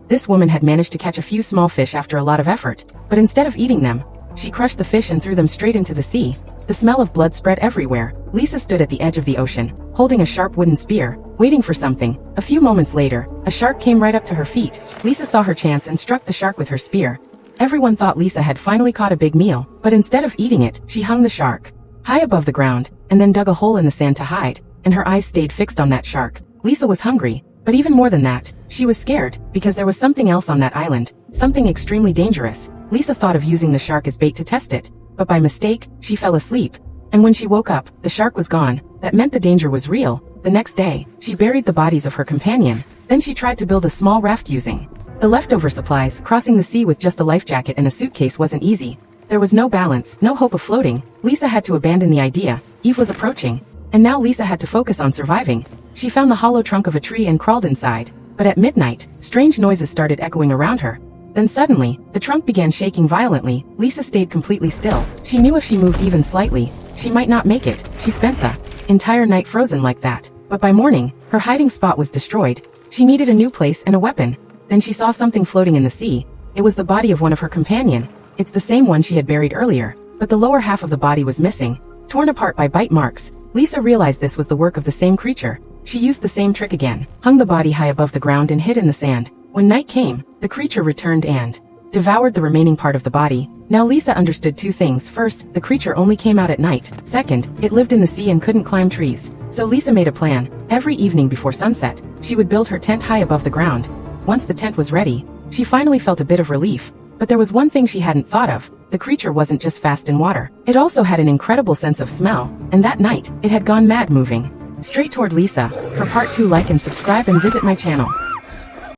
This woman had managed to catch a few small fish after a lot of effort, but instead of eating them, she crushed the fish and threw them straight into the sea. The smell of blood spread everywhere. Lisa stood at the edge of the ocean, holding a sharp wooden spear, waiting for something. A few moments later, a shark came right up to her feet. Lisa saw her chance and struck the shark with her spear. Everyone thought Lisa had finally caught a big meal, but instead of eating it, she hung the shark high above the ground, and then dug a hole in the sand to hide, and her eyes stayed fixed on that shark. Lisa was hungry, but even more than that, she was scared, because there was something else on that island, something extremely dangerous. Lisa thought of using the shark as bait to test it, but by mistake, she fell asleep. And when she woke up, the shark was gone. That meant the danger was real. The next day, she buried the bodies of her companion. Then she tried to build a small raft using the leftover supplies. Crossing the sea with just a life jacket and a suitcase wasn't easy. There was no balance, no hope of floating. Lisa had to abandon the idea. Eve was approaching, and now Lisa had to focus on surviving. She found the hollow trunk of a tree and crawled inside. But at midnight, strange noises started echoing around her. Then suddenly, the trunk began shaking violently. Lisa stayed completely still. She knew if she moved even slightly, she might not make it. She spent the entire night frozen like that. But by morning, her hiding spot was destroyed. She needed a new place and a weapon. Then she saw something floating in the sea. It was the body of one of her companion. It's the same one she had buried earlier, but the lower half of the body was missing, torn apart by bite marks. Lisa realized this was the work of the same creature. She used the same trick again, hung the body high above the ground and hid in the sand. When night came, the creature returned and devoured the remaining part of the body. Now Lisa understood two things. First, the creature only came out at night. Second, it lived in the sea and couldn't climb trees. So Lisa made a plan. Every evening before sunset, she would build her tent high above the ground. Once the tent was ready, she finally felt a bit of relief. But there was one thing she hadn't thought of. The creature wasn't just fast in water. It also had an incredible sense of smell. And that night, it had gone mad moving straight toward Lisa. For part 2, like and subscribe and visit my channel.